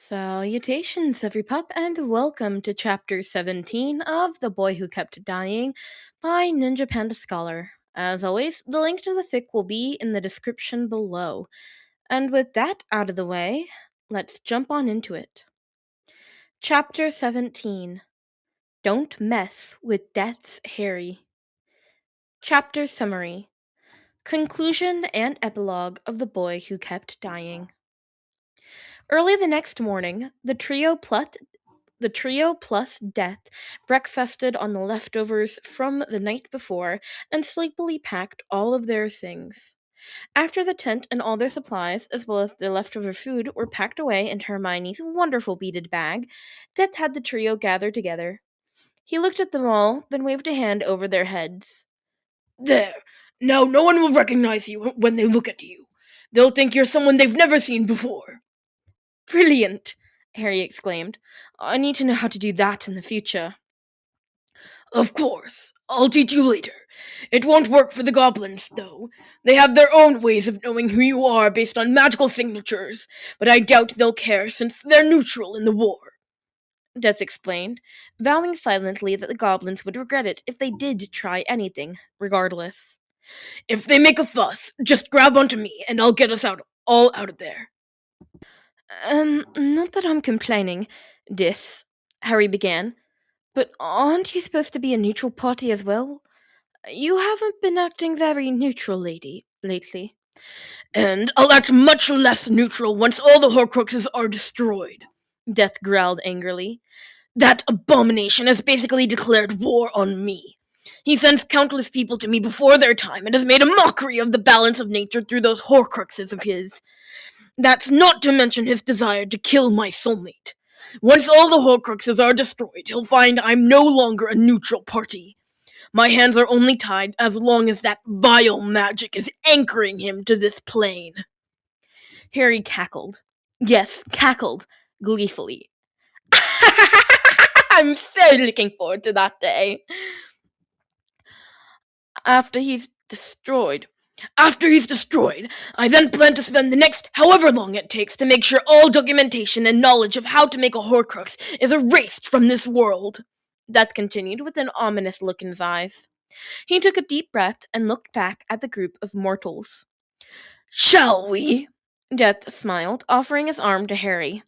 Salutations, every pup, and welcome to Chapter 17 of The Boy Who Kept Dying by NinjaPandaScholar. As always, the link to the fic will be in the description below. And with that out of the way, let's jump on into it. Chapter 17 Don't Mess with Death's Harry. Chapter Summary Conclusion and Epilogue of The Boy Who Kept Dying. Early the next morning, the trio plus Death breakfasted on the leftovers from the night before and sleepily packed all of their things. After the tent and all their supplies, as well as their leftover food, were packed away into Hermione's wonderful beaded bag, Death had the trio gather together. He looked at them all, then waved a hand over their heads. There! Now no one will recognize you when they look at you. They'll think you're someone they've never seen before. Brilliant! Harry exclaimed. I need to know how to do that in the future. Of course. I'll teach you later. It won't work for the goblins, though. They have their own ways of knowing who you are based on magical signatures, but I doubt they'll care since they're neutral in the war. Death explained, vowing silently that the goblins would regret it if they did try anything, regardless. If they make a fuss, just grab onto me and I'll get us all out of there. Not that I'm complaining, Harry began, but aren't you supposed to be a neutral party as well? You haven't been acting very neutral, lately. And I'll act much less neutral once all the Horcruxes are destroyed, Death growled angrily. That abomination has basically declared war on me. He sends countless people to me before their time and has made a mockery of the balance of nature through those Horcruxes of his. That's not to mention his desire to kill my soulmate. Once all the Horcruxes are destroyed, he'll find I'm no longer a neutral party. My hands are only tied as long as that vile magic is anchoring him to this plane. Harry cackled. Yes, cackled, gleefully. I'm so looking forward to that day. After he's destroyed, I then plan to spend the next however long it takes to make sure all documentation and knowledge of how to make a Horcrux is erased from this world. Death continued with an ominous look in his eyes. He took a deep breath and looked back at the group of mortals. Shall we? Death smiled, offering his arm to Harry.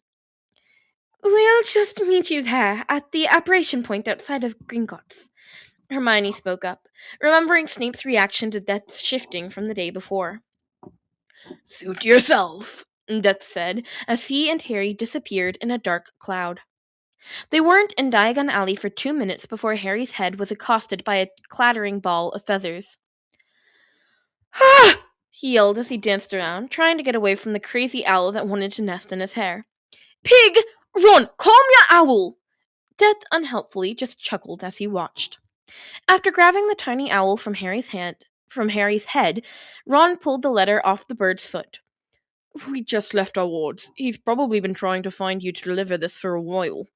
We'll just meet you there, at the apparition point outside of Gringotts. Hermione spoke up, remembering Snape's reaction to Death's shifting from the day before. Suit yourself, Death said, as he and Harry disappeared in a dark cloud. They weren't in Diagon Alley for 2 minutes before Harry's head was accosted by a clattering ball of feathers. Ah! He yelled as he danced around, trying to get away from the crazy owl that wanted to nest in his hair. Pig! Run! Calm your owl! Death unhelpfully just chuckled as he watched. After grabbing the tiny owl from Harry's head, Ron pulled the letter off the bird's foot. We just left our wards. He's probably been trying to find you to deliver this for a while,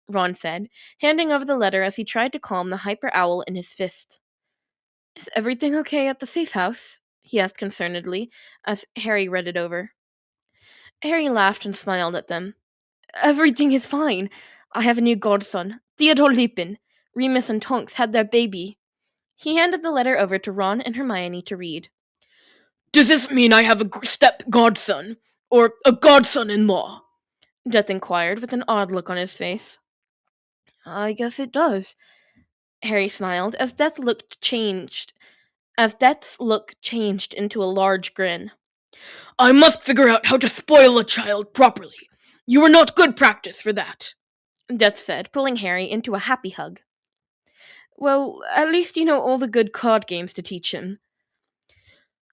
Ron said, handing over the letter as he tried to calm the hyper owl in his fist. Is everything okay at the safe house? He asked concernedly, as Harry read it over. Harry laughed and smiled at them. Everything is fine. I have a new godson, Theodore Lupin. Remus and Tonks had their baby. He handed the letter over to Ron and Hermione to read. Does this mean I have a step-godson? Or a godson-in-law? Death inquired with an odd look on his face. I guess it does. Harry smiled as Death's look changed into a large grin. I must figure out how to spoil a child properly. You are not good practice for that, Death said, pulling Harry into a happy hug. Well, at least you know all the good card games to teach him.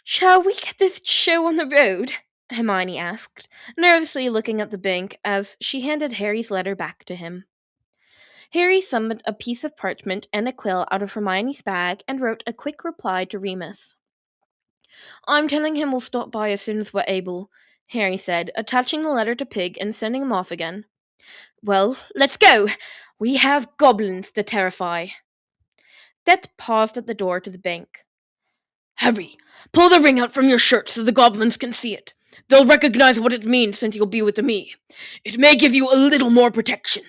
Shall we get this show on the road? Hermione asked, nervously looking at the bank as she handed Harry's letter back to him. Harry summoned a piece of parchment and a quill out of Hermione's bag and wrote a quick reply to Remus. I'm telling him we'll stop by as soon as we're able, Harry said, attaching the letter to Pig and sending him off again. Well, let's go! We have goblins to terrify. Death paused at the door to the bank. Harry, pull the ring out from your shirt so the goblins can see it. They'll recognize what it means since you'll be with me. It may give you a little more protection.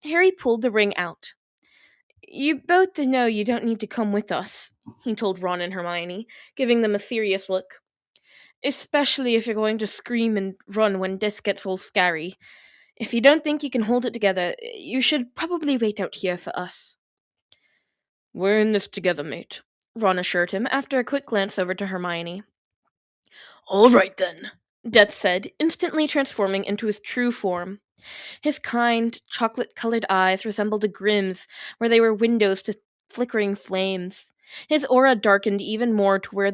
Harry pulled the ring out. You both know you don't need to come with us, he told Ron and Hermione, giving them a serious look. Especially if you're going to scream and run when this gets all scary. If you don't think you can hold it together, you should probably wait out here for us. We're in this together, mate, Ron assured him after a quick glance over to Hermione. All right then, Death said, instantly transforming into his true form. His kind, chocolate-colored eyes resembled a Grimm's, where they were windows to flickering flames. His aura darkened even more to where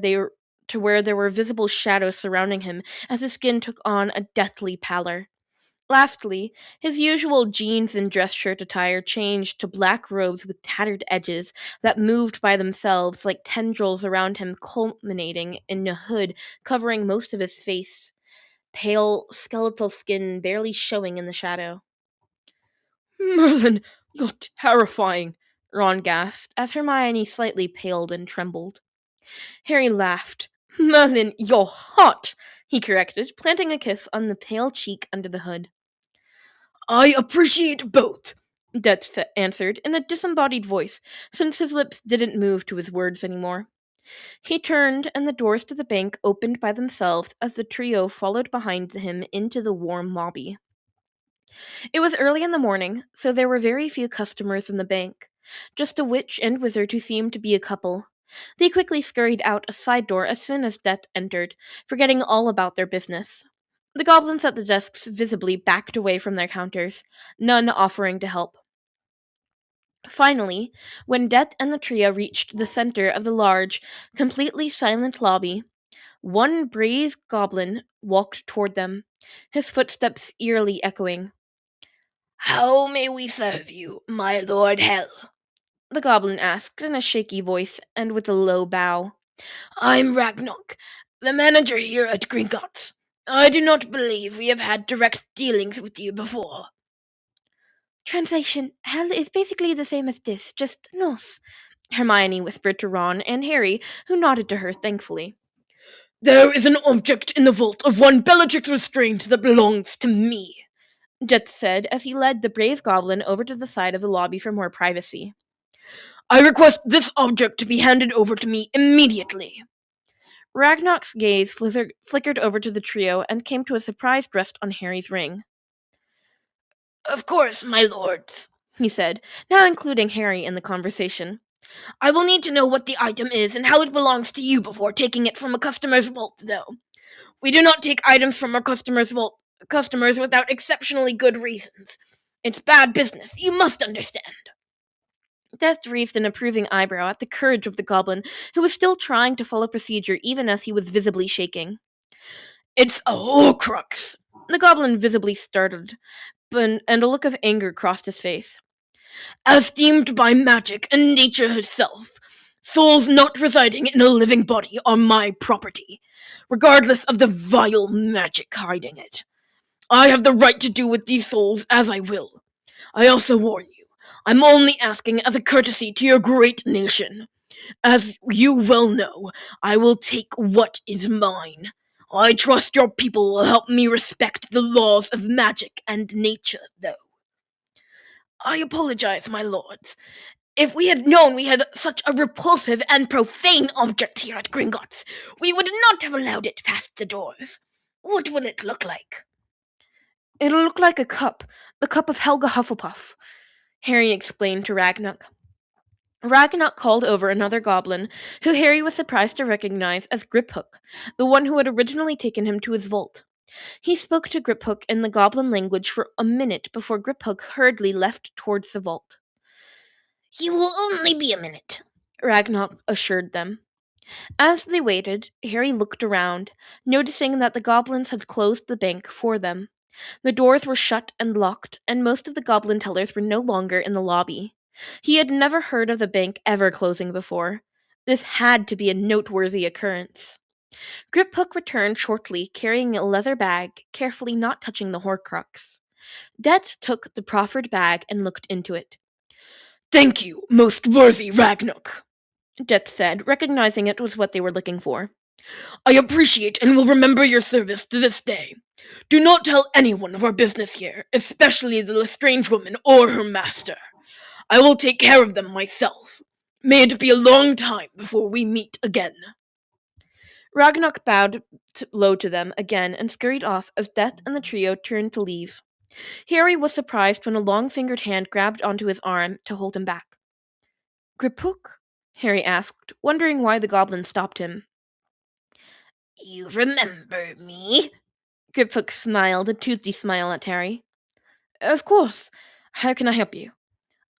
there were visible shadows surrounding him as his skin took on a deathly pallor. Lastly, his usual jeans and dress shirt attire changed to black robes with tattered edges that moved by themselves like tendrils around him, culminating in a hood covering most of his face, pale, skeletal skin barely showing in the shadow. Merlin, you're terrifying, Ron gasped as Hermione slightly paled and trembled. Harry laughed. Merlin, you're hot, he corrected, planting a kiss on the pale cheek under the hood. I appreciate both, Death answered in a disembodied voice, since his lips didn't move to his words anymore. He turned, and the doors to the bank opened by themselves as the trio followed behind him into the warm lobby. It was early in the morning, so there were very few customers in the bank. Just a witch and wizard who seemed to be a couple. They quickly scurried out a side door as soon as Death entered, forgetting all about their business. The goblins at the desks visibly backed away from their counters, none offering to help. Finally, when Death and the trio reached the center of the large, completely silent lobby, one brave goblin walked toward them, his footsteps eerily echoing. How may we serve you, my Lord Hell? The goblin asked in a shaky voice and with a low bow. I'm Ragnarok, the manager here at Gringotts. I do not believe we have had direct dealings with you before. Translation: Hell is basically the same as this, just Norse, Hermione whispered to Ron and Harry, who nodded to her thankfully. There is an object in the vault of one Bellatrix Restrained that belongs to me, Jet said as he led the brave goblin over to the side of the lobby for more privacy. I request this object to be handed over to me immediately. Ragnarok's gaze flickered over to the trio and came to a surprised rest on Harry's ring. Of course, my lords, he said, now including Harry in the conversation. I will need to know what the item is and how it belongs to you before taking it from a customer's vault, though. We do not take items from our customers' without exceptionally good reasons. It's bad business, you must understand. Death raised an approving eyebrow at the courage of the goblin, who was still trying to follow procedure even as he was visibly shaking. It's a Horcrux! The goblin visibly startled, and a look of anger crossed his face. As deemed by magic and nature herself, souls not residing in a living body are my property, regardless of the vile magic hiding it. I have the right to do with these souls as I will. I also warn you, I'm only asking as a courtesy to your great nation. As you well know, I will take what is mine. I trust your people will help me respect the laws of magic and nature, though. I apologize, my lords. If we had known we had such a repulsive and profane object here at Gringotts, we would not have allowed it past the doors. What will it look like? It'll look like a cup, the cup of Helga Hufflepuff, Harry explained to Ragnarok. Ragnarok called over another goblin, who Harry was surprised to recognize as Griphook, the one who had originally taken him to his vault. He spoke to Griphook in the goblin language for a minute before Griphook hurriedly left towards the vault. He will only be a minute, Ragnarok assured them. As they waited, Harry looked around, noticing that the goblins had closed the bank for them. The doors were shut and locked, and most of the goblin tellers were no longer in the lobby. He had never heard of the bank ever closing before. This had to be a noteworthy occurrence. Griphook returned shortly, carrying a leather bag, carefully not touching the Horcrux. Death took the proffered bag and looked into it. Thank you, most worthy Ragnarok, Death said, recognizing it was what they were looking for. I appreciate and will remember your service to this day. Do not tell anyone of our business here, especially the Lestrange woman or her master. I will take care of them myself. May it be a long time before we meet again." Ragnarok bowed low to them again and scurried off as Death and the trio turned to leave. Harry was surprised when a long-fingered hand grabbed onto his arm to hold him back. "Griphook?" Harry asked, wondering why the goblin stopped him. "You remember me?" Griphook smiled a toothy smile at Harry. "Of course. How can I help you?"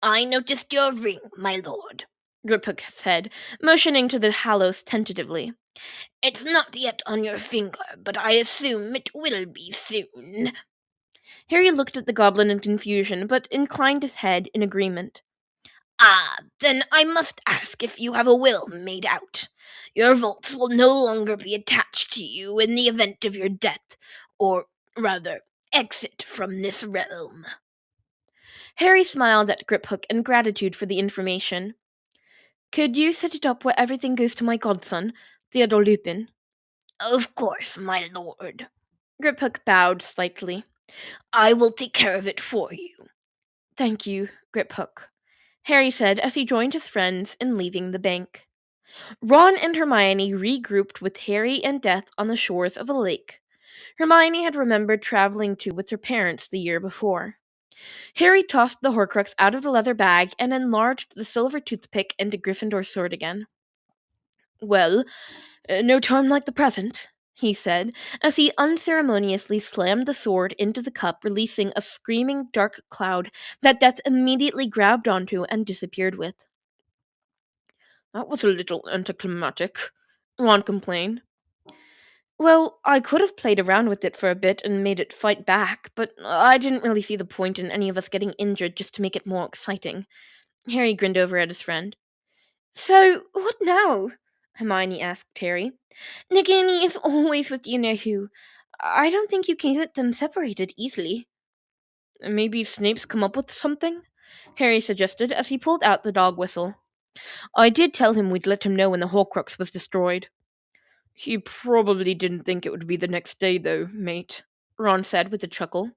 "I noticed your ring, my lord," Griphook said, motioning to the Hallows tentatively. "It's not yet on your finger, but I assume it will be soon." Harry looked at the goblin in confusion, but inclined his head in agreement. "Ah, then I must ask if you have a will made out. Your vaults will no longer be attached to you in the event of your death, or rather, exit from this realm." Harry smiled at Griphook in gratitude for the information. "Could you set it up where everything goes to my godson, Theodore Lupin?" "Of course, my lord. Griphook bowed slightly. I will take care of it for you." "Thank you, Griphook," Harry said as he joined his friends in leaving the bank. Ron and Hermione regrouped with Harry and Death on the shores of a lake. Hermione had remembered traveling to with her parents the year before. Harry tossed the Horcrux out of the leather bag and enlarged the silver toothpick into Gryffindor's sword again. "Well, no time like the present," he said, as he unceremoniously slammed the sword into the cup, releasing a screaming dark cloud that Death immediately grabbed onto and disappeared with. "That was a little anticlimactic," Ron complained. "Well, I could have played around with it for a bit and made it fight back, but I didn't really see the point in any of us getting injured just to make it more exciting." Harry grinned over at his friend. "So, what now?" Hermione asked Harry. "Nagini is always with you know who. I don't think you can get them separated easily." "Maybe Snape's come up with something?" Harry suggested as he pulled out the dog whistle. "I did tell him we'd let him know when the Horcrux was destroyed." "He probably didn't think it would be the next day, though, mate," Ron said with a chuckle.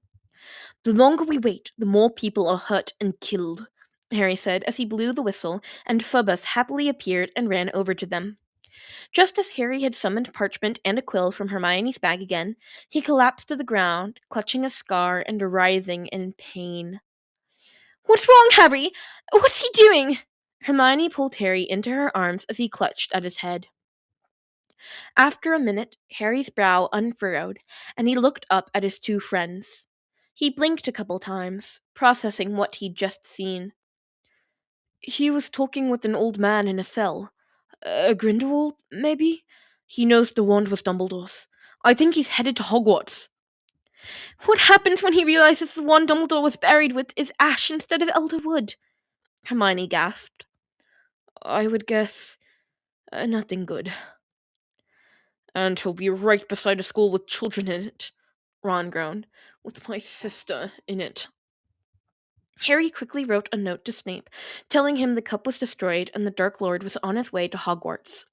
"The longer we wait, the more people are hurt and killed," Harry said as he blew the whistle, and Phoebus happily appeared and ran over to them. Just as Harry had summoned parchment and a quill from Hermione's bag again, he collapsed to the ground, clutching a scar and writhing in pain. "What's wrong, Harry? What's he doing?" Hermione pulled Harry into her arms as he clutched at his head. After a minute, Harry's brow unfurrowed, and he looked up at his two friends. He blinked a couple times, processing what he'd just seen. "He was talking with an old man in a cell. A Grindelwald, maybe? He knows the wand was Dumbledore's. I think he's headed to Hogwarts." "What happens when he realizes the wand Dumbledore was buried with is ash instead of elder wood?" Hermione gasped. "I would guess nothing good." "And he'll be right beside a school with children in it," Ron groaned, "with my sister in it." Harry quickly wrote a note to Snape, telling him the cup was destroyed and the Dark Lord was on his way to Hogwarts.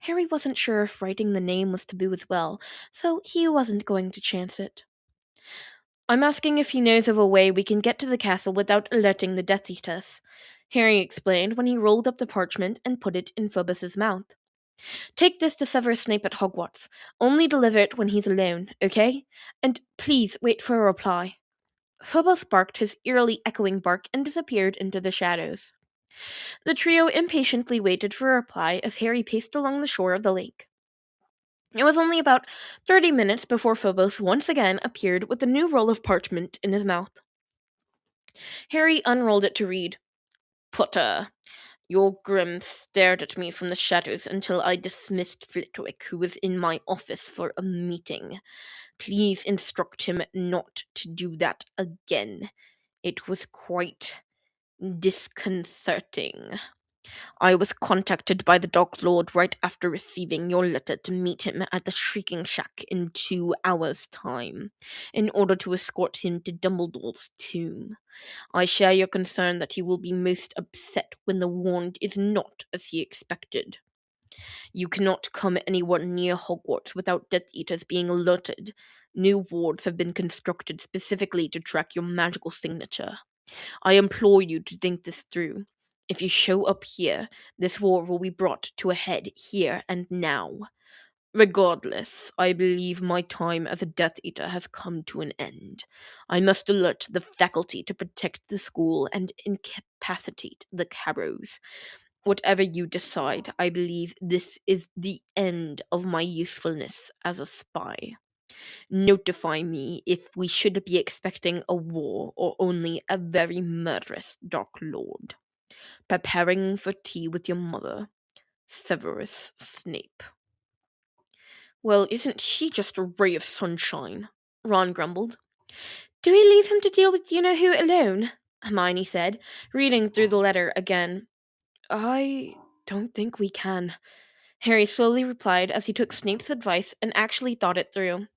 Harry wasn't sure if writing the name was taboo as well, so he wasn't going to chance it. "I'm asking if he knows of a way we can get to the castle without alerting the Death Eaters," Harry explained when he rolled up the parchment and put it in Phoebus's mouth. "Take this to Severus Snape at Hogwarts. Only deliver it when he's alone, okay? And please wait for a reply." Phobos barked his eerily echoing bark and disappeared into the shadows. The trio impatiently waited for a reply as Harry paced along the shore of the lake. It was only about 30 minutes before Phobos once again appeared with a new roll of parchment in his mouth. Harry unrolled it to read. "Potter, your Grim stared at me from the shadows until I dismissed Flitwick, who was in my office for a meeting. Please instruct him not to do that again. It was quite disconcerting. I was contacted by the Dark Lord right after receiving your letter to meet him at the Shrieking Shack in 2 hours' time, in order to escort him to Dumbledore's tomb. I share your concern that he will be most upset when the wand is not as he expected." You cannot come anywhere near Hogwarts without Death Eaters being alerted. New wards have been constructed specifically to track your magical signature. I implore you to think this through. If you show up here, this war will be brought to a head here and now. Regardless, I believe my time as a Death Eater has come to an end. I must alert the faculty to protect the school and incapacitate the Carrows. Whatever you decide, I believe this is the end of my usefulness as a spy. Notify me if we should be expecting a war or only a very murderous Dark Lord. Preparing for tea with your mother, Severus Snape. Well, isn't he just a ray of sunshine? Ron grumbled. Do we leave him to deal with you know who alone? Hermione said, reading through the letter again. I don't think we can, Harry slowly replied as he took Snape's advice and actually thought it through.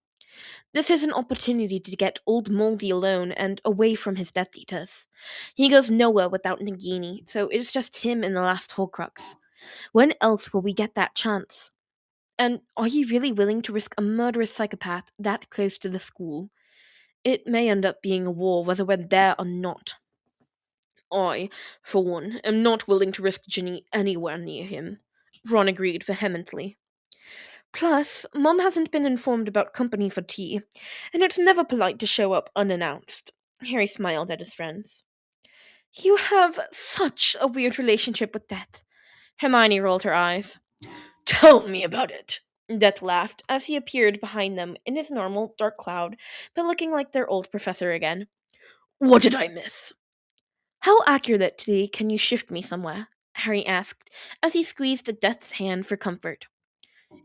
This is an opportunity to get old Moldy alone and away from his Death Eaters. He goes nowhere without Nagini, so it's just him and the last Horcrux. When else will we get that chance? And are you really willing to risk a murderous psychopath that close to the school? It may end up being a war whether we're there or not. I, for one, am not willing to risk Ginny anywhere near him. Ron agreed vehemently. Plus, Mum hasn't been informed about company for tea, and it's never polite to show up unannounced. Harry smiled at his friends. You have such a weird relationship with Death. Hermione rolled her eyes. Tell me about it. Death laughed as he appeared behind them in his normal dark cloud, but looking like their old professor again. What did I miss? How accurately can you shift me somewhere? Harry asked as he squeezed Death's hand for comfort.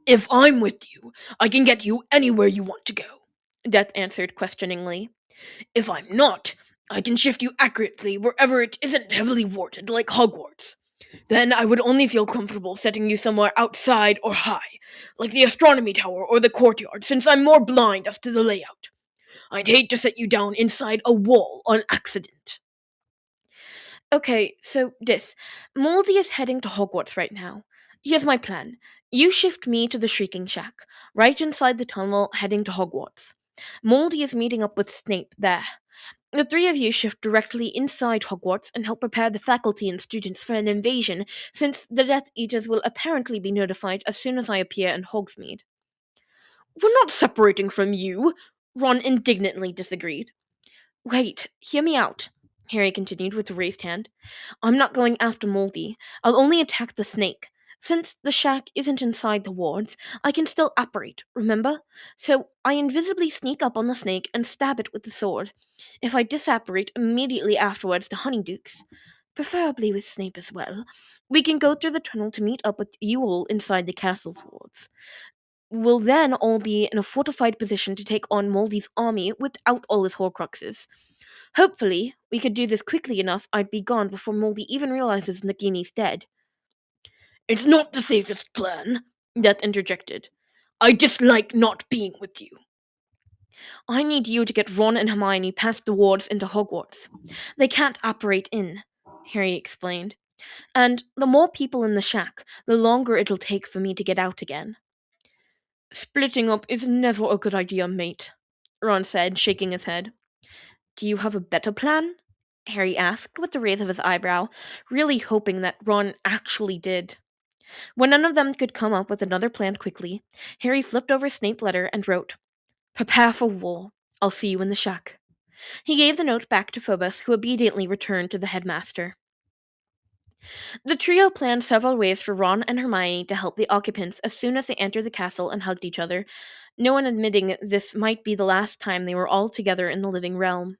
If I'm with you, I can get you anywhere you want to go, Death answered questioningly. If I'm not, I can shift you accurately wherever it isn't heavily warded like Hogwarts. Then I would only feel comfortable setting you somewhere outside or high, like the astronomy tower or the courtyard, since I'm more blind as to the layout. I'd hate to set you down inside a wall on accident. Okay, so Moldy is heading to Hogwarts right now. Here's my plan. You shift me to the Shrieking Shack, right inside the tunnel heading to Hogwarts. Moldy is meeting up with Snape there. The three of you shift directly inside Hogwarts and help prepare the faculty and students for an invasion, since the Death Eaters will apparently be notified as soon as I appear in Hogsmeade. We're not separating from you, Ron indignantly disagreed. Wait, hear me out, Harry continued with a raised hand. I'm not going after Moldy. I'll only attack the snake. Since the shack isn't inside the wards, I can still operate, remember? So I invisibly sneak up on the snake and stab it with the sword. If I disapparate immediately afterwards to Honeydukes, preferably with Snape as well, we can go through the tunnel to meet up with you all inside the castle's wards. We'll then all be in a fortified position to take on Moldy's army without all his Horcruxes. Hopefully, we could do this quickly enough I'd be gone before Moldy even realizes Nagini's dead. It's not the safest plan, Death interjected. I dislike not being with you. I need you to get Ron and Hermione past the wards into Hogwarts. They can't operate in, Harry explained. And the more people in the shack, the longer it'll take for me to get out again. Splitting up is never a good idea, mate, Ron said, shaking his head. Do you have a better plan? Harry asked with a raise of his eyebrow, really hoping that Ron actually did. When none of them could come up with another plan quickly, Harry flipped over Snape's letter and wrote, Prepare for war. I'll see you in the shack. He gave the note back to Phobos, who obediently returned to the headmaster. The trio planned several ways for Ron and Hermione to help the occupants as soon as they entered the castle and hugged each other, no one admitting this might be the last time they were all together in the living realm.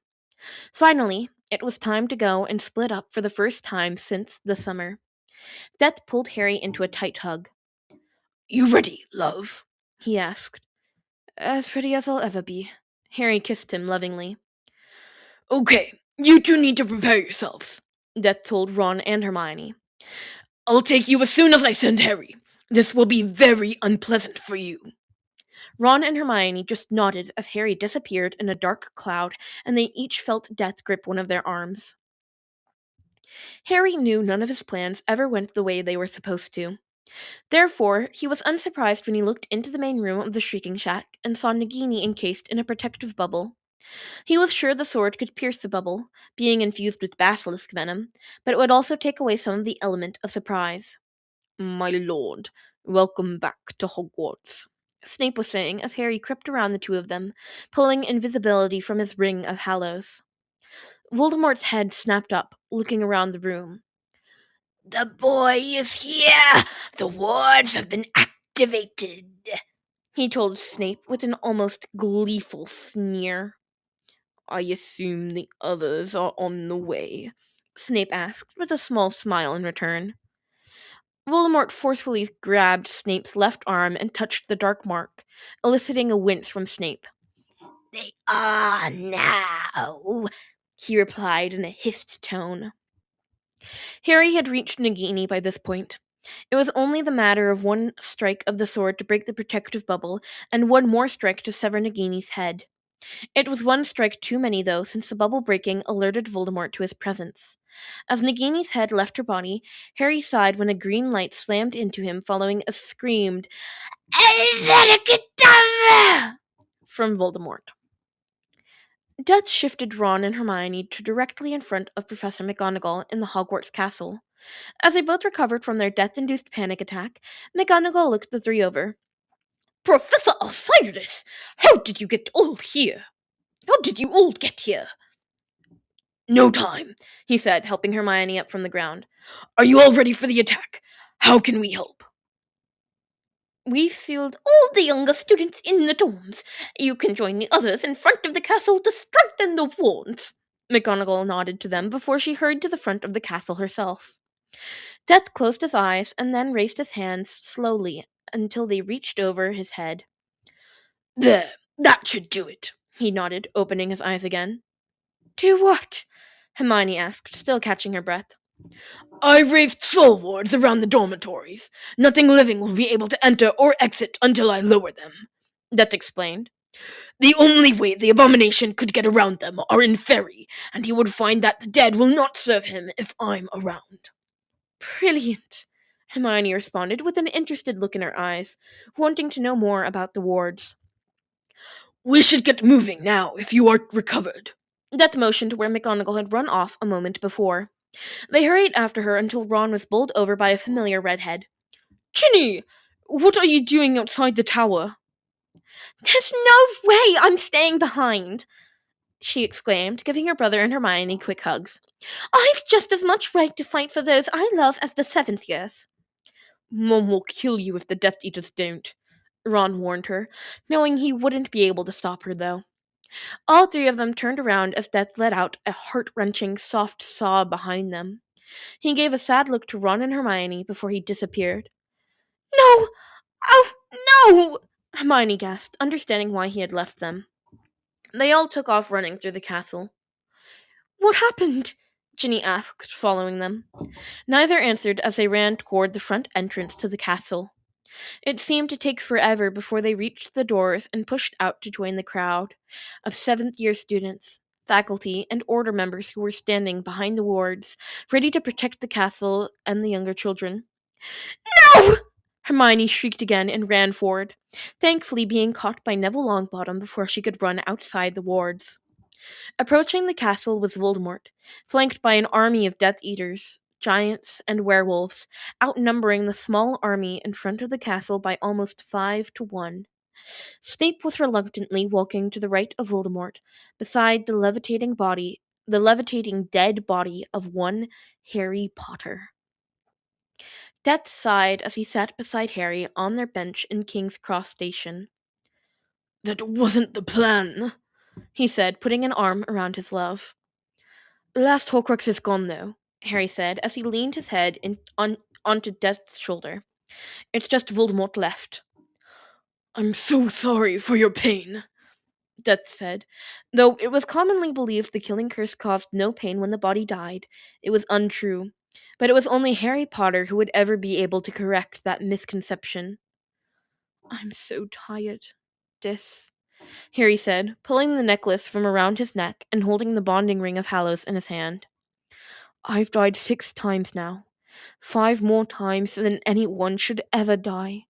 Finally, it was time to go and split up for the first time since the summer. Death pulled Harry into a tight hug. You ready, love? He asked. As ready as I'll ever be. Harry kissed him lovingly. Okay, you two need to prepare yourselves, Death told Ron and Hermione. I'll take you as soon as I send Harry. This will be very unpleasant for you. Ron and Hermione just nodded as Harry disappeared in a dark cloud, and they each felt Death grip one of their arms. Harry knew none of his plans ever went the way they were supposed to. Therefore, he was unsurprised when he looked into the main room of the Shrieking Shack and saw Nagini encased in a protective bubble. He was sure the sword could pierce the bubble, being infused with basilisk venom, but it would also take away some of the element of surprise. My lord, welcome back to Hogwarts, Snape was saying as Harry crept around the two of them, pulling invisibility from his ring of hallows. Voldemort's head snapped up, looking around the room. The boy is here! The wards have been activated! He told Snape with an almost gleeful sneer. I assume the others are on the way, Snape asked with a small smile in return. Voldemort forcefully grabbed Snape's left arm and touched the dark mark, eliciting a wince from Snape. They are now, he replied in a hissed tone. Harry had reached Nagini by this point. It was only the matter of one strike of the sword to break the protective bubble, and one more strike to sever Nagini's head. It was one strike too many, though, since the bubble breaking alerted Voldemort to his presence. As Nagini's head left her body, Harry sighed when a green light slammed into him, following a screamed, Abracadabra! from Voldemort. Death shifted Ron and Hermione to directly in front of Professor McGonagall in the Hogwarts castle. As they both recovered from their death-induced panic attack, McGonagall looked the three over. Professor Osiris, how did you get all here? How did you all get here? No time, he said, helping Hermione up from the ground. Are you all ready for the attack? How can we help? We've sealed all the younger students in the dorms. You can join the others in front of the castle to strengthen the wards. McGonagall nodded to them before she hurried to the front of the castle herself. Death closed his eyes and then raised his hands slowly until they reached over his head. There, that should do it, he nodded, opening his eyes again. Do what? Hermione asked, still catching her breath. I raised soul wards around the dormitories. Nothing living will be able to enter or exit until I lower them, Death explained. The only way the abomination could get around them are in Fairy, and he would find that the dead will not serve him if I'm around. Brilliant, Hermione responded with an interested look in her eyes, wanting to know more about the wards. We should get moving now if you are recovered. Death motioned to where McGonagall had run off a moment before. They hurried after her until Ron was bowled over by a familiar redhead. Ginny! What are you doing outside the tower? There's no way I'm staying behind, she exclaimed, giving her brother and Hermione quick hugs. I've just as much right to fight for those I love as the seventh years. Mom will kill you if the Death Eaters don't, Ron warned her, knowing he wouldn't be able to stop her, though. All three of them turned around as Death let out a heart-wrenching, soft sob behind them. He gave a sad look to Ron and Hermione before he disappeared. No! Oh, no! Hermione gasped, understanding why he had left them. They all took off running through the castle. What happened? Ginny asked, following them. Neither answered as they ran toward the front entrance to the castle. It seemed to take forever before they reached the doors and pushed out to join the crowd of seventh-year students, faculty, and order members who were standing behind the wards, ready to protect the castle and the younger children. No! Hermione shrieked again and ran forward, thankfully being caught by Neville Longbottom before she could run outside the wards. Approaching the castle was Voldemort, flanked by an army of Death Eaters, giants, and werewolves, outnumbering the small army in front of the castle by almost 5-1. Snape was reluctantly walking to the right of Voldemort, beside the levitating dead body of one Harry Potter. Death sighed as he sat beside Harry on their bench in King's Cross Station. That wasn't the plan, he said, putting an arm around his love. The last Horcrux is gone, though, Harry said as he leaned his head onto Death's shoulder. It's just Voldemort left. I'm so sorry for your pain, Death said. Though it was commonly believed the killing curse caused no pain when the body died, it was untrue. But it was only Harry Potter who would ever be able to correct that misconception. I'm so tired. Harry said, pulling the necklace from around his neck and holding the bonding ring of Hallows in his hand. I've died 6 times now. 5 more times than anyone should ever die.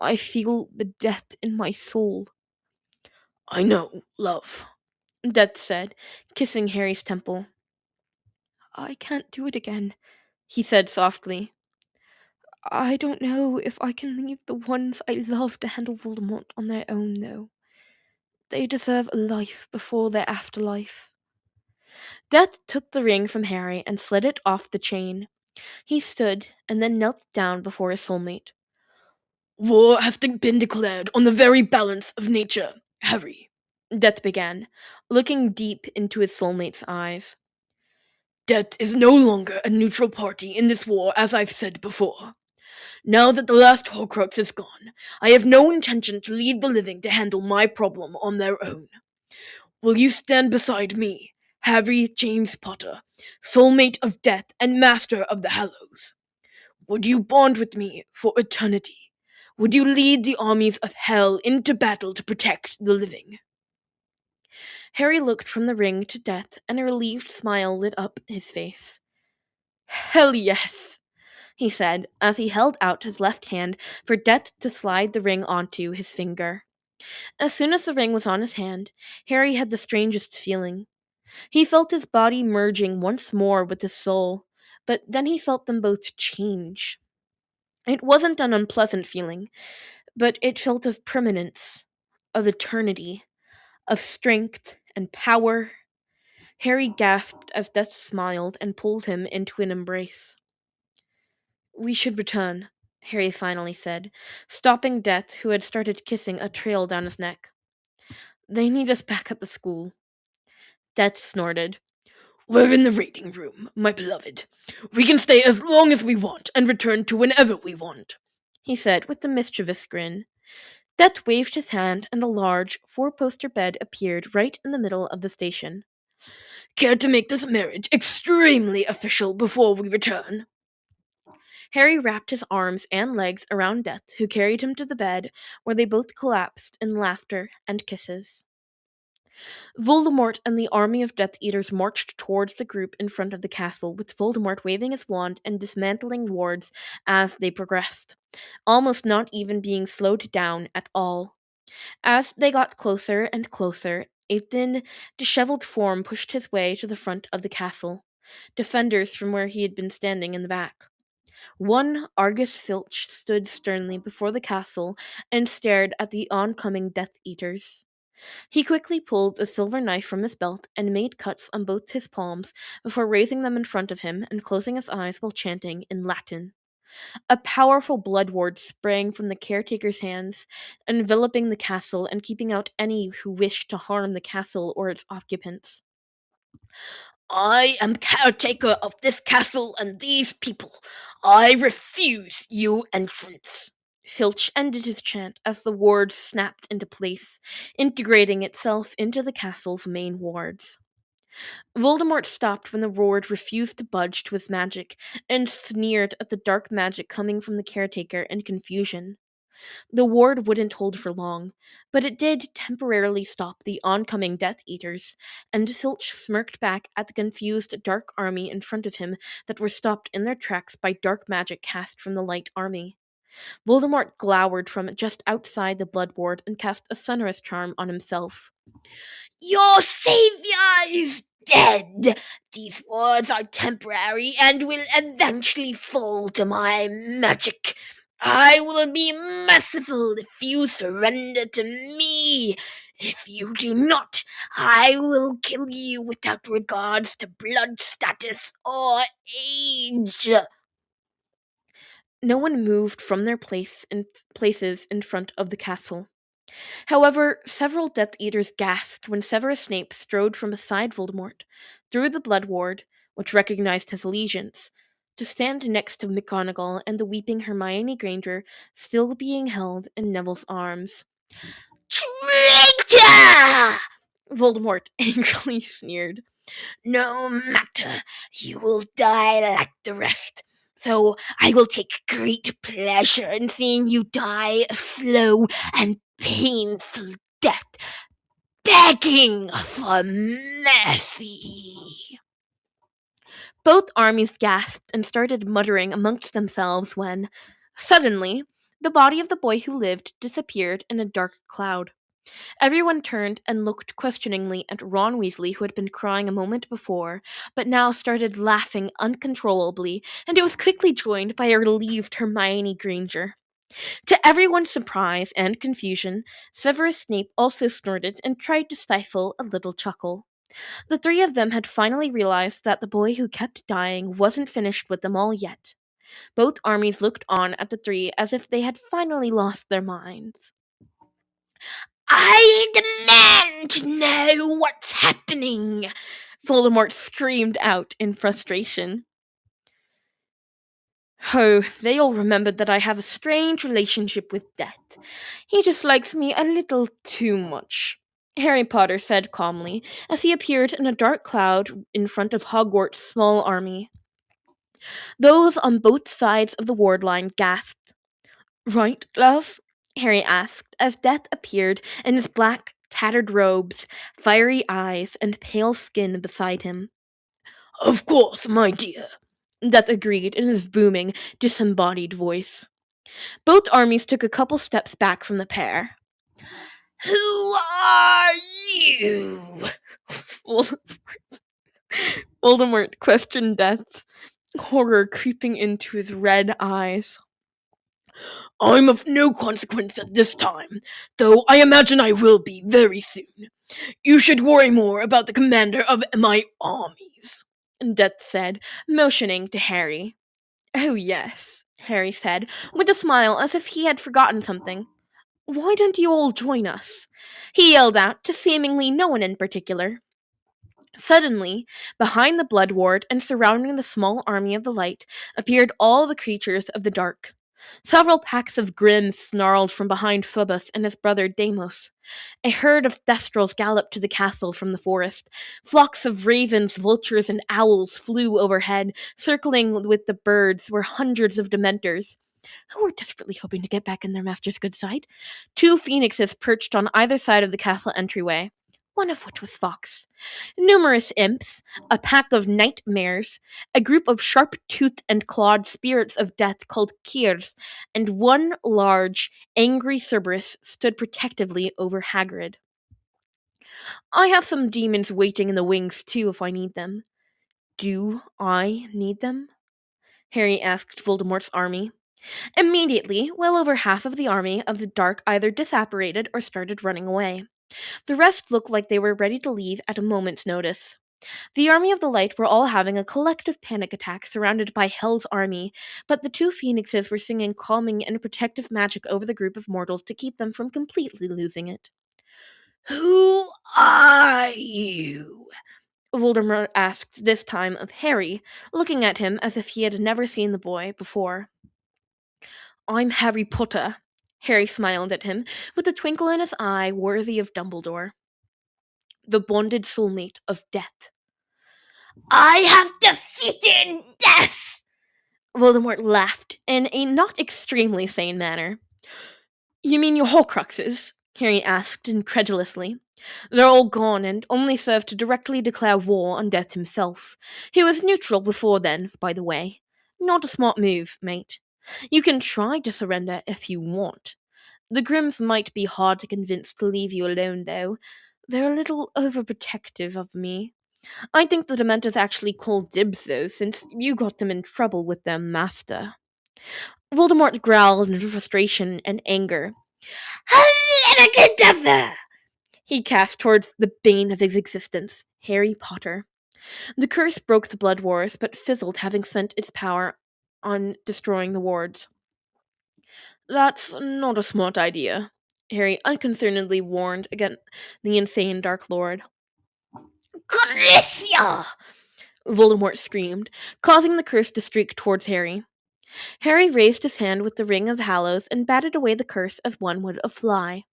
I feel the death in my soul. I know, love. Death said, kissing Harry's temple. I can't do it again, he said softly. I don't know if I can leave the ones I love to handle Voldemort on their own, though. They deserve a life before their afterlife. Death took the ring from Harry and slid it off the chain. He stood and then knelt down before his soulmate. War has been declared on the very balance of nature, Harry. Death began, looking deep into his soulmate's eyes. Death is no longer a neutral party in this war, as I've said before. Now that the last Horcrux is gone, I have no intention to leave the living to handle my problem on their own. Will you stand beside me, Harry James Potter, soulmate of death and master of the Hallows? Would you bond with me for eternity? Would you lead the armies of hell into battle to protect the living? Harry looked from the ring to Death, and a relieved smile lit up his face. Hell yes, he said, as he held out his left hand for Death to slide the ring onto his finger. As soon as the ring was on his hand, Harry had the strangest feeling. He felt his body merging once more with his soul, but then he felt them both change. It wasn't an unpleasant feeling, but it felt of permanence, of eternity, of strength and power. Harry gasped as Death smiled and pulled him into an embrace. We should return, Harry finally said, stopping Death, who had started kissing a trail down his neck. They need us back at the school. Death snorted. We're in the reading room, my beloved. We can stay as long as we want and return to whenever we want, he said with a mischievous grin. Death waved his hand, and a large, four-poster bed appeared right in the middle of the station. Care to make this marriage extremely official before we return? Harry wrapped his arms and legs around Death, who carried him to the bed, where they both collapsed in laughter and kisses. Voldemort and the army of Death Eaters marched towards the group in front of the castle, with Voldemort waving his wand and dismantling wards as they progressed, almost not even being slowed down at all. As they got closer and closer, a thin, disheveled form pushed his way to the front of the castle, defenders from where he had been standing in the back. One Argus Filch stood sternly before the castle and stared at the oncoming Death Eaters. He quickly pulled a silver knife from his belt and made cuts on both his palms before raising them in front of him and closing his eyes while chanting in Latin. A powerful blood ward sprang from the caretaker's hands, enveloping the castle and keeping out any who wished to harm the castle or its occupants. I am caretaker of this castle and these people. I refuse you entrance. Filch ended his chant as the ward snapped into place, integrating itself into the castle's main wards. Voldemort stopped when the ward refused to budge to his magic and sneered at the dark magic coming from the caretaker in confusion. The ward wouldn't hold for long, but it did temporarily stop the oncoming Death Eaters, and Filch smirked back at the confused dark army in front of him that were stopped in their tracks by dark magic cast from the light army. Voldemort glowered from just outside the blood ward and cast a sonorous charm on himself. Your savior is dead. These wards are temporary and will eventually fall to my magic. I will be merciful if you surrender to me. If you do not, I will kill you without regards to blood status or age. No one moved from their places in front of the castle. However, several Death Eaters gasped when Severus Snape strode from beside Voldemort, through the Blood Ward, which recognized his allegiance, to stand next to McGonagall and the weeping Hermione Granger still being held in Neville's arms. Traitor! Voldemort angrily sneered. No matter, you will die like the rest. So I will take great pleasure in seeing you die a slow and painful death, begging for mercy. Both armies gasped and started muttering amongst themselves when, suddenly, the body of the boy who lived disappeared in a dark cloud. Everyone turned and looked questioningly at Ron Weasley, who had been crying a moment before, but now started laughing uncontrollably, and it was quickly joined by a relieved Hermione Granger. To everyone's surprise and confusion, Severus Snape also snorted and tried to stifle a little chuckle. The three of them had finally realized that the boy who kept dying wasn't finished with them all yet. Both armies looked on at the three as if they had finally lost their minds. I demand to know what's happening! Voldemort screamed out in frustration. Oh, they all remembered that I have a strange relationship with death. He just likes me a little too much, Harry Potter said calmly as he appeared in a dark cloud in front of Hogwarts' small army. Those on both sides of the ward line gasped. Right, love? Harry asked as Death appeared in his black, tattered robes, fiery eyes, and pale skin beside him. Of course, my dear, Death agreed in his booming, disembodied voice. Both armies took a couple steps back from the pair. Who are you? Voldemort questioned Death, horror creeping into his red eyes. I'm of no consequence at this time, though I imagine I will be very soon. You should worry more about the commander of my armies, Death said, motioning to Harry. Oh, yes, Harry said, with a smile as if he had forgotten something. Why don't you all join us? He yelled out to seemingly no one in particular. Suddenly, behind the Blood Ward and surrounding the small army of the light, appeared all the creatures of the dark. Several packs of Grimms snarled from behind Phoebus and his brother Deimos. A herd of Thestrals galloped to the castle from the forest. Flocks of ravens, vultures, and owls flew overhead, circling with the birds were hundreds of Dementors, who were desperately hoping to get back in their master's good side. Two phoenixes perched on either side of the castle entryway, one of which was Fox. Numerous imps, a pack of nightmares, a group of sharp-toothed and clawed spirits of death called Kirs, and one large, angry Cerberus stood protectively over Hagrid. I have some demons waiting in the wings too if I need them. Do I need them? Harry asked Voldemort's army. Immediately, well over half of the army of the dark either disapparated or started running away. The rest looked like they were ready to leave at a moment's notice. The army of the light were all having a collective panic attack surrounded by Hell's army, but the two phoenixes were singing calming and protective magic over the group of mortals to keep them from completely losing it. Who are you? Voldemort asked this time of Harry, looking at him as if he had never seen the boy before. I'm Harry Potter. Harry smiled at him, with a twinkle in his eye worthy of Dumbledore. The bonded soulmate of death. I have defeated death! Voldemort laughed in a not extremely sane manner. You mean your Horcruxes? Harry asked incredulously. They're all gone and only serve to directly declare war on Death himself. He was neutral before then, by the way. Not a smart move, mate. You can try to surrender if you want. The Grimms might be hard to convince to leave you alone, though. They're a little overprotective of me. I think the Dementors actually called dibs, though, since you got them in trouble with their master. Voldemort growled in frustration and anger. He cast towards the bane of his existence, Harry Potter. The curse broke the Blood Wars, but fizzled, having spent its power on destroying the wards. That's not a smart idea, Harry unconcernedly warned against the insane Dark Lord. Gracia! Voldemort screamed, causing the curse to streak towards Harry. Harry raised his hand with the Ring of the Hallows and batted away the curse as one would a fly.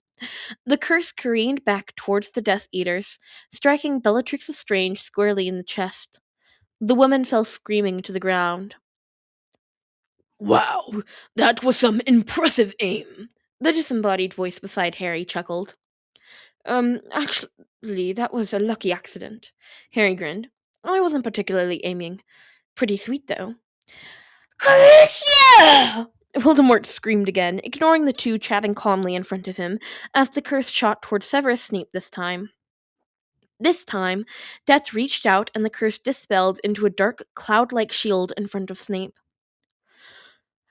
The curse careened back towards the Death Eaters, striking Bellatrix Lestrange squarely in the chest. The woman fell screaming to the ground. Wow, that was some impressive aim, The disembodied voice beside Harry chuckled. Actually, that was a lucky accident. Harry grinned. I wasn't particularly aiming. Pretty sweet, though. Curse Voldemort screamed again, ignoring the two chatting calmly in front of him, as the curse shot toward Severus Snape this time. This time, Death reached out and the curse dispelled into a dark, cloud-like shield in front of Snape.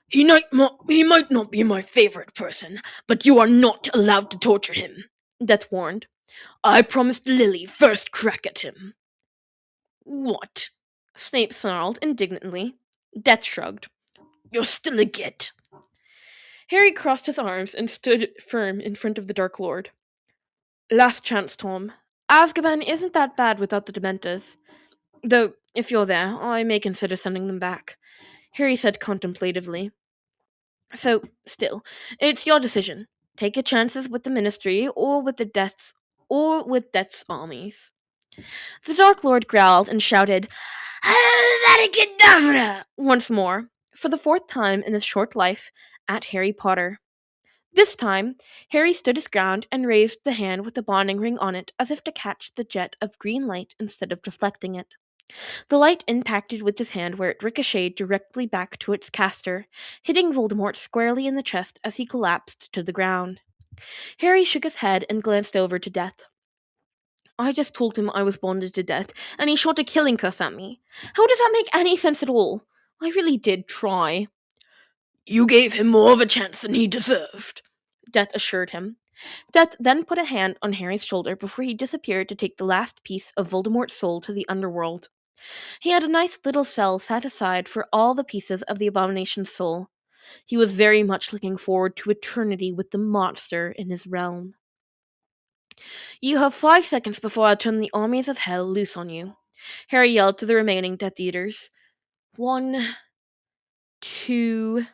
He might not be my favorite person, but you are not allowed to torture him, Death warned. I promised Lily first crack at him. What? Snape snarled indignantly. Death shrugged. You're still a git. Harry crossed his arms and stood firm in front of the Dark Lord. Last chance, Tom. Azkaban isn't that bad without the Dementors. Though, if you're there, I may consider sending them back, Harry said contemplatively. So, still, it's your decision. Take your chances with the Ministry or with Death's armies. The Dark Lord growled and shouted, Abracadabra! Once more, for the fourth time in his short life, at Harry Potter. This time, Harry stood his ground and raised the hand with the bonding ring on it as if to catch the jet of green light instead of deflecting it. The light impacted with his hand where it ricocheted directly back to its caster, hitting Voldemort squarely in the chest as he collapsed to the ground. Harry shook his head and glanced over to Death. I just told him I was bonded to Death, and he shot a killing curse at me. How does that make any sense at all? I really did try. You gave him more of a chance than he deserved, Death assured him. Death then put a hand on Harry's shoulder before he disappeared to take the last piece of Voldemort's soul to the underworld. He had a nice little cell set aside for all the pieces of the abomination's soul. He was very much looking forward to eternity with the monster in his realm. You have 5 seconds before I turn the armies of hell loose on you, Harry yelled to the remaining Death Eaters. 1, 2...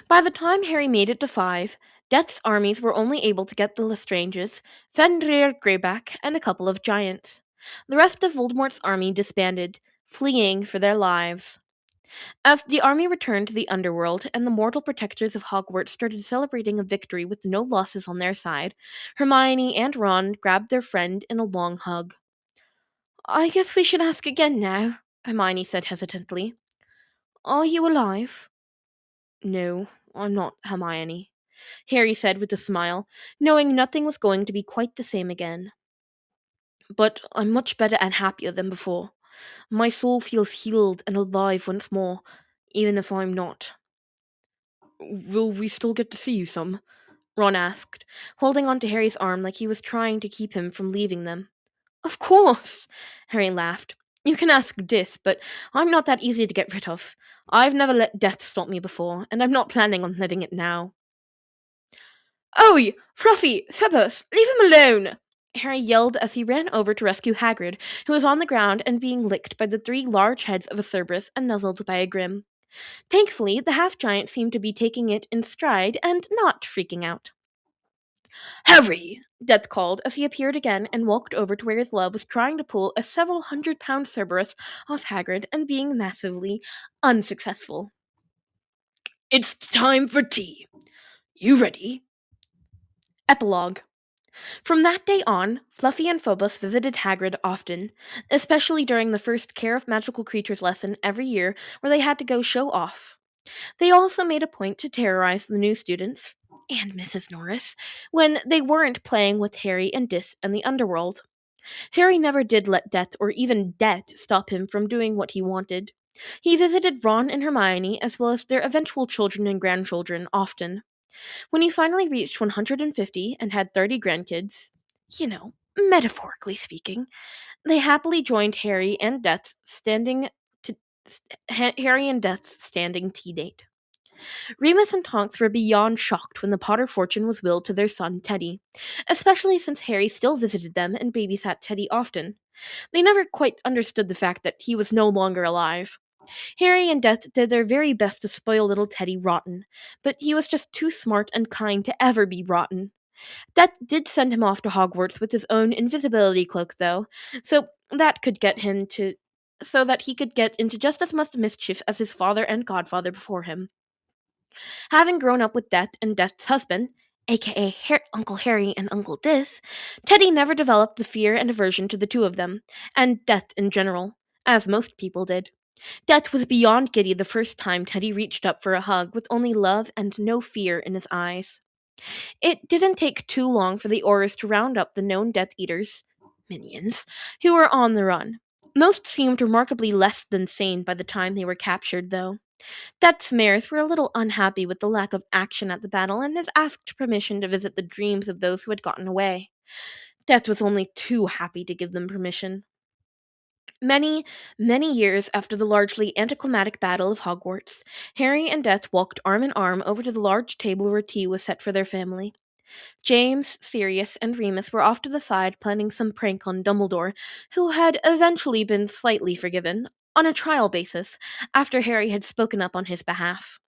By the time Harry made it to 5, Death's armies were only able to get the Lestranges, Fenrir Greyback, and a couple of giants. The rest of Voldemort's army disbanded, fleeing for their lives. As the army returned to the underworld and the mortal protectors of Hogwarts started celebrating a victory with no losses on their side, Hermione and Ron grabbed their friend in a long hug. I guess we should ask again now, Hermione said hesitantly. Are you alive? No, I'm not, Hermione, Harry said with a smile, knowing nothing was going to be quite the same again. But I'm much better and happier than before. My soul feels healed and alive once more, even if I'm not. Will we still get to see you some? Ron asked, holding onto Harry's arm like he was trying to keep him from leaving them. Of course, Harry laughed. You can ask Dis, but I'm not that easy to get rid of. I've never let death stop me before, and I'm not planning on letting it now. Oi! Fluffy! Severus! Leave him alone! Harry yelled as he ran over to rescue Hagrid, who was on the ground and being licked by the 3 large heads of a Cerberus and nuzzled by a Grim. Thankfully, the half-giant seemed to be taking it in stride and not freaking out. Harry! Death called as he appeared again and walked over to where his love was trying to pull a several 100-pound Cerberus off Hagrid and being massively unsuccessful. It's time for tea. You ready? Epilogue. From that day on, Fluffy and Phobos visited Hagrid often, especially during the first Care of Magical Creatures lesson every year where they had to go show off. They also made a point to terrorize the new students, and Mrs. Norris, when they weren't playing with Harry and Dis in the underworld. Harry never did let death or even death stop him from doing what he wanted. He visited Ron and Hermione as well as their eventual children and grandchildren often. When he finally reached 150 and had 30 grandkids, metaphorically speaking, they happily joined Harry and Death's standing tea date. Remus and Tonks were beyond shocked when the Potter fortune was willed to their son Teddy, especially since Harry still visited them and babysat Teddy often. They never quite understood the fact that he was no longer alive. Harry and Death did their very best to spoil little Teddy rotten, but he was just too smart and kind to ever be rotten. Death did send him off to Hogwarts with his own invisibility cloak, though, so that he could get into just as much mischief as his father and godfather before him. Having grown up with Death and Death's husband, aka Uncle Harry and Uncle Dis, Teddy never developed the fear and aversion to the two of them, and Death in general, as most people did. Det was beyond giddy the first time Teddy reached up for a hug with only love and no fear in his eyes. It didn't take too long for the Aurors to round up the known Death Eaters, minions, who were on the run. Most seemed remarkably less than sane by the time they were captured, though. Death's mares were a little unhappy with the lack of action at the battle and had asked permission to visit the dreams of those who had gotten away. Death was only too happy to give them permission. Many, many years after the largely anticlimactic Battle of Hogwarts, Harry and Death walked arm in arm over to the large table where tea was set for their family. James, Sirius, and Remus were off to the side planning some prank on Dumbledore, who had eventually been slightly forgiven, on a trial basis, after Harry had spoken up on his behalf.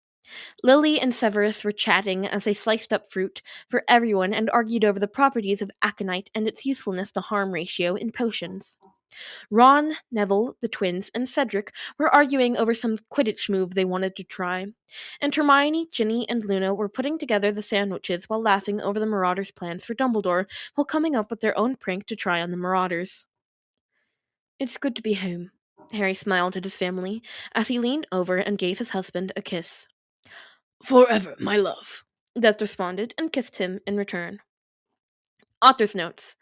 Lily and Severus were chatting as they sliced up fruit for everyone and argued over the properties of aconite and its usefulness to harm ratio in potions. Ron, Neville, the twins, and Cedric were arguing over some Quidditch move they wanted to try, and Hermione, Ginny, and Luna were putting together the sandwiches while laughing over the Marauders' plans for Dumbledore while coming up with their own prank to try on the Marauders. It's good to be home, Harry smiled at his family as he leaned over and gave his husband a kiss. Forever, my love, Death responded and kissed him in return. Author's notes.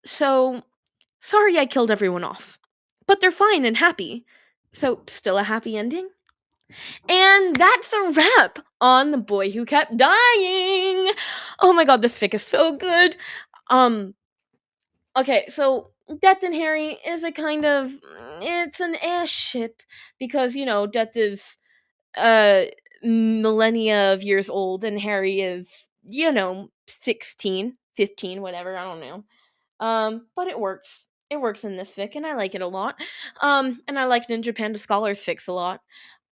So, sorry I killed everyone off. But they're fine and happy. So, still a happy ending? And that's a wrap on The Boy Who Kept Dying. Oh my god, this fic is so good. Okay, so Death and Harry is a kind of, it's an ass ship because, Death is millennia of years old and Harry is, 16, 15, whatever, I don't know. But it works. It works in this fic and I like it a lot. And I like NinjaPandaScholar's fics a lot.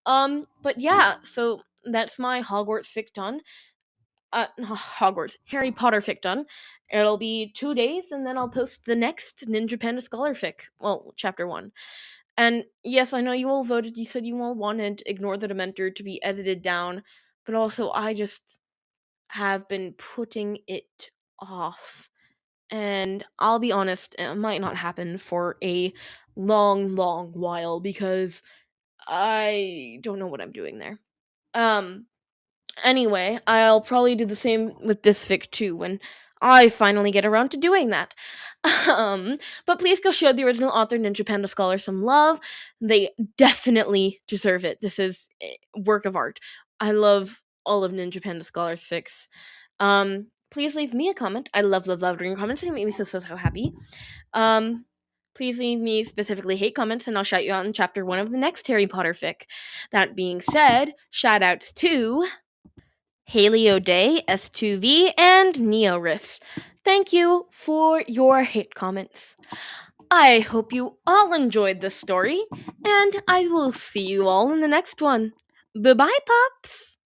But yeah, so that's my Hogwarts fic done. Hogwarts, Harry Potter fic done. It'll be 2 days, and then I'll post the next Ninja Panda Scholar fic. Well, chapter 1. And yes, I know you all voted, you said you all wanted Ignore the Dementor to be edited down, but also I just have been putting it off. And I'll be honest, it might not happen for a long, long while because I don't know what I'm doing there. Anyway, I'll probably do the same with this fic too when I finally get around to doing that. Um, but please go show the original author Ninja Panda Scholar some love. They definitely deserve it. This is work of art. I love all of Ninja Panda Scholar's fics. Please leave me a comment. I love reading comments. They make me so happy. Um, please leave me specifically hate comments and I'll shout you out in chapter 1 of the next Harry Potter fic. That being said, shout outs to Haley O'Day, S2V, and Neo Riffs. Thank you for your hate comments. I hope you all enjoyed this story, and I will see you all in the next one. Bye bye, pups!